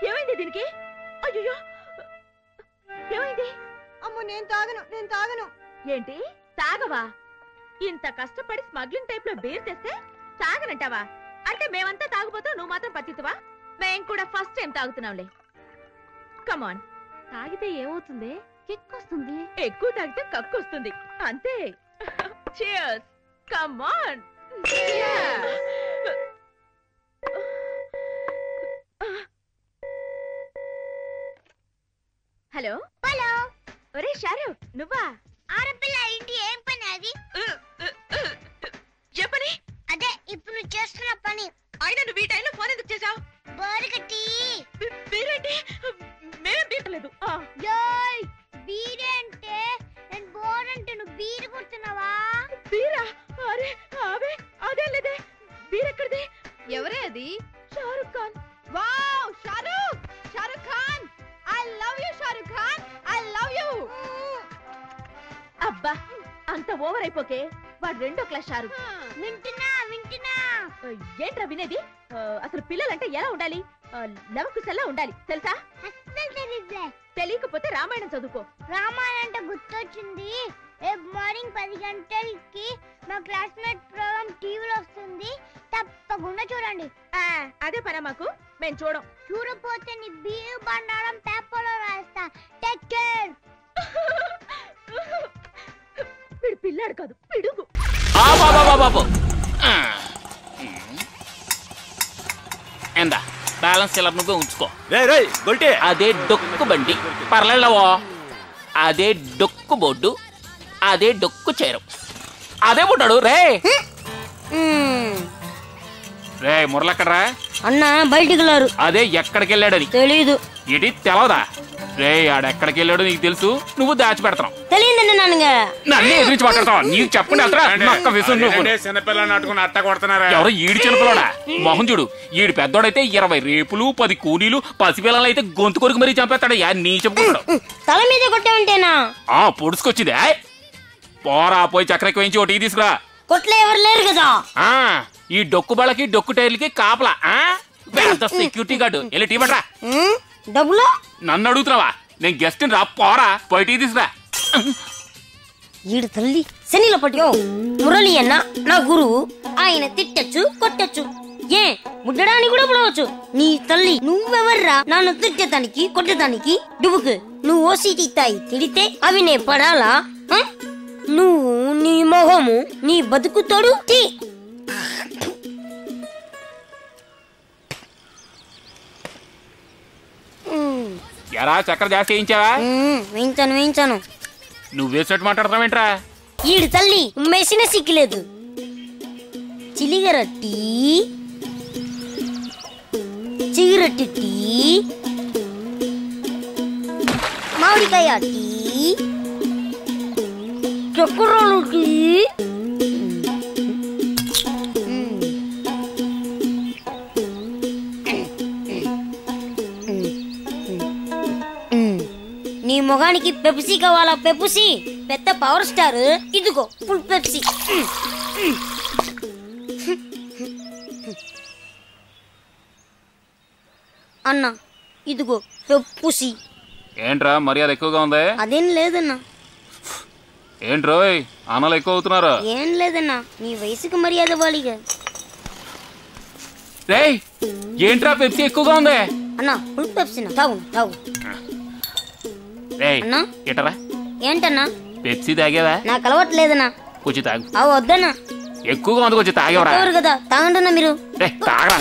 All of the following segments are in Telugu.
ఏమైంది దీనికి? అయ్యో ఏమైంది? అమ్మో నేను తాగను. ఏంటి తాగవా? ఇంత కష్టపడి స్మగ్లింగ్ టైప్ లో బీర్ తెస్తే తాగనంటావా? అంటే మేమంతా తాగుపోతావు, నువ్వు మాత్రం పత్తితువా? మేం కూడా ఫస్ట్ టైం తాగుతున్నాంలే. కమాన్. తాగితే ఏమవుతుంది? కిక్ వస్తుంది. ఎక్కువ తాగితే కక్కు వస్తుంది అంతే. Cheers. Come on. Hello hello. ఒరే షారూక్, నువ్వా? ఆడపిల్ల ఇంటి ఏం పని అది? ఏ పని? అదే ఇప్పుడు నువ్వు చేస్తున్న పని. అయినా నువ్వు ఈ టైంలో ఫోన్ ఎందుకు చేసావు? బోరుగట్టి. బీరేంటి? మేమేం బీరలేదు. యోయ్ బీరే అంటే నేను బోర్ అంటే నువ్వు బీరు కొడుతున్నావా? బీరా? అరే అవే అదే లేదే. బీరెక్కడిది? ఎవరే అది? Shahrukh Khan. Wow Shahrukh Khan. I love you Shahrukh Khan. I love you. అబ్బా అంత ఓవర్ అయిపోకే. వాడు 2వ క్లాస్ షారూక్. వింటున్నా. ఏంట్రా వినేది? అసలు పిల్లలంటే ఎలా ఉండాలి? లవకుశల్లా ఉండాలి తెలుసా? తెలియకపోతే రామాయణం చదువుకో. రామాయణం అంటే గుర్తొచ్చింది. రేపు మార్నింగ్ 10 గంటలకి మా క్లాస్మేట్ ప్రోగ్రామ్ టీవీలో వస్తుంది, తప్పకుండా చూడండి. అదే పనా మాకు? మేము చూడం. చూడపోతే నీ బీరు బండారం పేపర్లో రాస్తా. Take care. వీడు పిల్లాడు కాదు, పిడుగు. ఎందా బ్యాలెన్స్ ఇలా నువ్వే ఉంచుకో. గొల్టే అదే డొక్కు బండి పర్లేవో, అదే డొక్కు బోర్డు, అదే డొక్కు చేరు, అదే పుట్టాడు రే. రే మురళెక్కడరా? అన్న బయటికి వెళ్ళారు. అదే ఎక్కడికి వెళ్ళాడని తెలీదు. ఇది తెలవదా? రే ఆడెక్కడికి వెళ్ళాడు నీకు తెలుసు, నువ్వు దాచి పెడతావు. తెలియదండి నాన్నగా. నన్ను ఎదిరించి మాట్లాడతావా? నీకు చెప్పండి చిన్నపిల్లని అట్టుకుని అట్ట కొడుతున్నారా? ఎవరో ఈడి చిన్నపిల్లడా? మొహం చూడు, ఈడు పెద్దోడైతే 20 రేపులు 10 కూలీలు, పసిపిల్లలు అయితే గొంతు కొరికి మరీ చంపేస్తాడు. నీ చెప్పుకుంటాడు. తల మీద కొట్టామంటేనా? పొడుచుకొచ్చింది. పోరా పోయి చక్కెరకి వేయించి ఓ టీ తీసుకురా. కొట్లో ఎవరు లేరు కదా. ఈ డొక్కు బళ్ళకి డొక్కు టైర్లకి కాపలా సెక్యూరిటీ గార్డు. వెళ్ళి టీ పట్టరా. డబ్బులు నన్ను అడుగుతున్నావా? నేను గెస్ట్ రా. పోరా పోయి టీ తీసుకురా. ఈడు తల్లి శనిలో పట్టు. మురళి అన్న నా గురువు. ఆయన తిట్టచ్చు కొట్టచ్చు, ఏ ముట్టడానికి కూడా పడవచ్చు. నీ తల్లి నువ్వెవర్రా నన్ను తిట్టడానికి కొట్టడానికి? డుబుకు నువ్వు ఓసీటీ తాయి తిడితే అవి నే పడాలా? నువ్వు నీ మొహము నీ బతుకు తోడు టీ. ఎరా చక్కెర జాస్తి వేయించావా? వేయించాను. నువ్వు వేసినట్టు మాట్లాడతావేంట్రా? ఈడు తల్లి మెసిన సిక్కులేదు. చిలిగరట్టి చిగురట్టి టీ, మామిడికాయ టీ, చక్కెరలు టీ. నీ మొగానికి పెప్సీ కావాలా? పెప్సీ పెద్ద పవర్ స్టార్. ఇదిగో ఫుల్ పెప్సీ. అన్న ఇదిగో పెప్సీ. ఏంట్రా మర్యాద ఎక్కువగా ఉంది? అదేం లేదన్నా. ఏంట్రోయ్ అన్నలు ఎక్కువ అవుతున్నారు? ఏం లేదన్నా, నీ వయసుకి మర్యాద వాడిగా. రేయ్ ఏంట్రా పెప్సీ ఎక్కువగా ఉంది? అన్నా ఫుల్ పెప్సీ తాగు. రేయ్ అన్నా ఏటరా? ఏంటన్నా? పెప్సీ తాగేవా? నాకు అలవాట్లేదన్నా. కొంచెం తాగు. అవు వద్దన్నా, ఎక్కువగా ఉంది, కొంచెం తాగేవరా? కదా తాగండన్నా మీరు. తాగరా.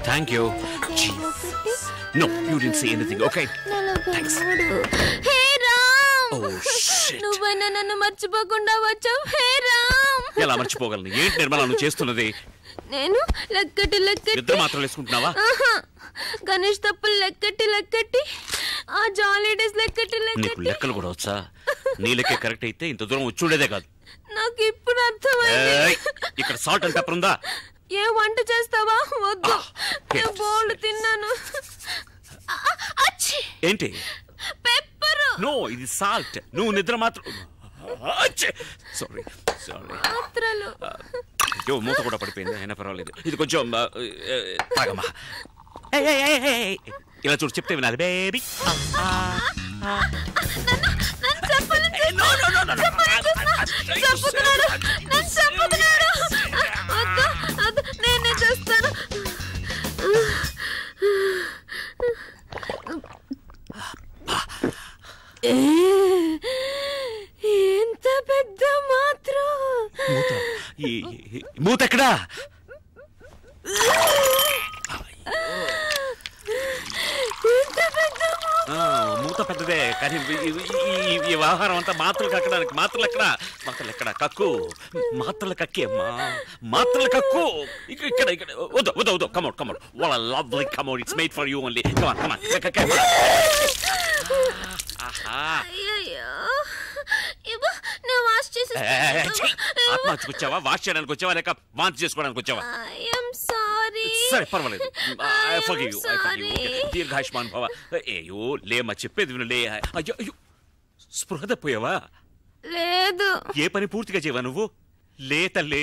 Thank you. No, you didn't say anything. Okay. Thanks. Hey Ram. Oh shit. నువ్వైనా నన్ను మర్చిపోకుండా వచ్చావు. హే రామ్. ఎలా మర్చిపోగలను? ఏంటి నిర్మల నువ్వు చేస్తున్నది? నేను లెక్కటి ఇద్దరు మాత్రం వేసుకుంటున్నావా? గణేష్ తప్పులు లెక్కటి ఆ జాలీ డేస్ నీకు లెక్కలు కూడా వచ్చా? నీ లెక్కే కరెక్ట్ అయితే ఇంత దూరం వచ్చుండేదే కాదు. నాకు ఇప్పుడు అర్థమైంది. ఇక్కడ సాల్ట్ అండ్ పెప్పర్ ఉందా? ఏ వంట చేస్తావా? వద్దు, నేను బోల్డ్ తిన్నాను. ఏంటి పెప్పర్? నో, ఇది సాల్ట్. నువ్వు నిద్ర మాత్రం. సారీ మాత్రలు. అయ్యో, మూత కూడా పడిపోయింది. అయినా పర్వాలేదు. ఇది కొంచెం తాగమ్మా. ఇలా చూడు, చెప్తే వినాలి బేబీ. నేనే చేస్తాను. ఎంత పెద్ద మాత్రం. మూత ఎక్కడా? మూత పెద్దదే, కానీ ఈ వ్యవహారం అంతా మాత్రలు కక్కడానికి. మాత్రలు ఎక్కడ? కక్కు. మాత్రలు కక్కి అమ్మా, మాత్రలు కక్కు. ఇక్కడ వద్దు. Come out. What a lovely commode. It's made for you only. Come on. ఆత్మహత్యకు వచ్చావా, వాష్ చేయడానికి వచ్చావా, లేక వాంతి చేసుకోవడానికి వచ్చావా? సరే, పర్వాలేదు. దీర్ఘాయుష్మాన్ భవ. అయ్యో లేమ్మా, చెప్పేది వినులే. అయ్యో, స్పృహ తప్పోయావా? లేదు. ఏ పని పూర్తిగా చేయవా నువ్వు? లే తల్లి.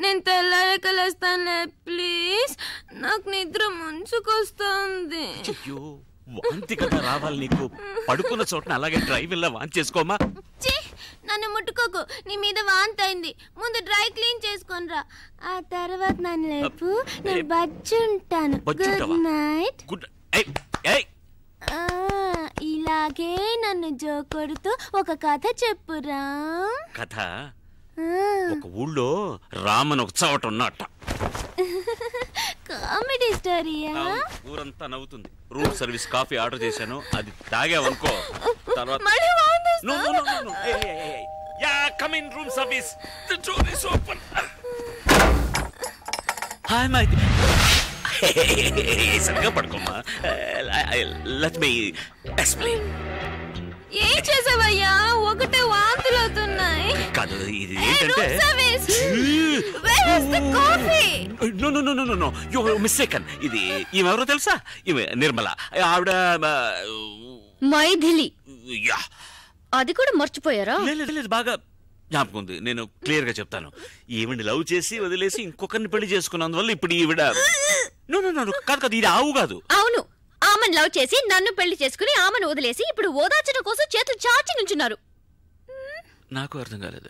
నేను తెల్లారకలేస్తానులే, ప్లీజ్. నాకు నిద్ర ముంచుకొస్తుంది. అయ్యో, వాంతి కదా రావాలి నీకు. పడుకున్న చోటన అలాగే డ్రైవింగ్ లా వాంతి చేసుకోమా. నన్ను ముట్టుకోకు, నీ మీద వాంతి అయింది. ముందు డ్రై క్లీన్ చేసుకొనిరా, ఆ తర్వాత నన్ను లేపు. నేను బజ్జుంటాను. Good night. ఇలాగే నన్ను జోకొడుతూ ఒక కథ చెప్పురా. కథ? ఒక ఊళ్ళో రామన్ ఒక చవట ఉన్నట్ట. కామెడీ స్టోరీయా? ఊరంతా నవ్వుతుంది. రూమ్ సర్వీస్ కాఫీ ఆర్డర్ చేశాను, అది తాగావనుకో తర్వాత. Come in, room service. The door is open. Hi, my dear. సరిగా పడుకోమ్మా. Let me explain. ఏం చేసావయ్యా? ఒకటే వాంతులు అవుతున్నాయి. కాదు, ఇది ఏంటంటే నో, యు మిస్టేకన్. ఇది ఈమెవరో తెలుసా? ఈమె నిర్మల. ఆవిడ మైథిలి. అది కూడా మర్చిపోయారా? లేదు, బాగా జ్ఞాపకం ఉంది. నేను క్లియర్ గా చెప్తాను. ఈవిడ లవ్ చేసి వదిలేసి ఇంకొకరిని పెళ్లి చేసుకున్నందువల్ల ఇప్పుడు ఈవిడ కాదు, ఇది ఆవు కాదు. అవును, ఆమెను లవ్ చేసి నన్ను పెళ్లి చేసుకుని ఆమెను వదిలేసి ఇప్పుడు ఓదార్చడం కోసం చేతులు చాచి నుంచున్నారు. నాకు అర్థం కాలేదు.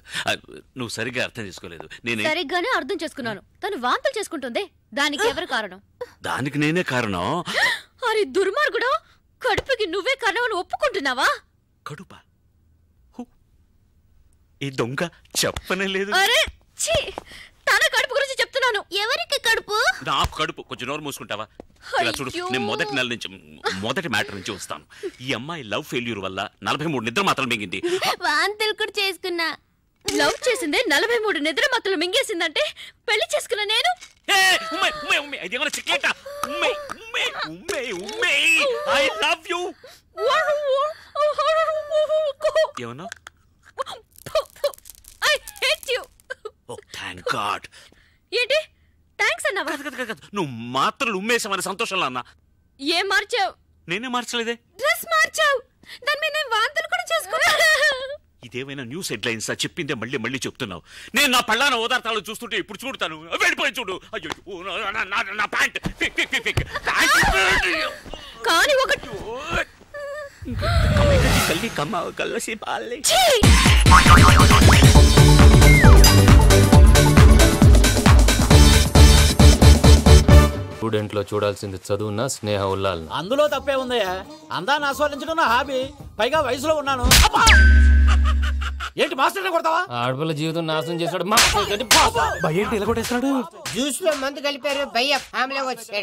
నువ్వు సరిగ్గా అర్థం చేసుకోలేదు. నేను సరిగ్గానే అర్థం చేసుకున్నాను. తను వాంతులు చేసుకుంటుంది. దానికి ఎవరు కారణం? దానికి నేనే కారణం. అరే దుర్మార్గుడా, కడుపుకి నువ్వే కారణం అని ఒప్పుకుంటున్నావా? కడుపా? ఈ దొంగ చెప్పనే లేదు. అరే ఛీ, తన కడుపు గురించి చెప్తున్నాను. ఎవరికి కడుపు? నాకు కడుపు. కొంచెం నోరు మూసుకుంటావా? ఇలా చూడు, నేను మొదటి మ్యాటర్ నుంచి వస్తాను. ఈ అమ్మాయి లవ్ ఫెయిల్యూర్ వల్ల 43 నిద్ర మాత్రం మింగింది. వాంతులు కూడా చేసుకున్నా. లవ్ చేసిందే 43 నిద్ర మాత్రం మింగేసిందంటే పెళ్లి చేసుకున్న నేను ఏమన్నా? I hate you. Oh, thank God. ఏంటి థాంక్స్ అన్నావా? నువ్వు మాత్రలు ఉమ్మేసామని సంతోషంలో అన్నా. ఏం మార్చావు? నేనే మార్చలేదే. డ్రెస్ మార్చావు. దాని మీద నేను వాంతులు కూడా చేసుకున్నా. ఇదేమైనా న్యూస్ హెడ్లైన్స్ చెప్పిందే మళ్ళీ చెప్తున్నావు. నేను నా పళ్ళాన ఓదార్తాలు చూస్తుంటే ఇప్పుడు చూడతాను. వెళ్ళిపోయి చూడు. అయ్యో, నా ప్యాంట్ కానీ ఒకటి కల్లి కమ్మ కల్లసి పాలే. స్టూడెంట్ లో చూడాల్సింది చదువున్నా స్నేహ ఉల్లాల్. అందులో తప్పే ఉందయ్యా. అందాన్ని ఆస్వాదించడం నా హాబీ. పైగా వయసులో ఉన్నాను. ఏంటి మాస్టర్ కొడతావా? ఆడపిల్ల జీవితం నాశనం చేశాడు. ఏంటి ఇలా కొట్టేస్తున్నాడు? జ్యూస్ లో మందు కలిపారు, భయ్య ఫ్యామిలీ వచ్చాడు.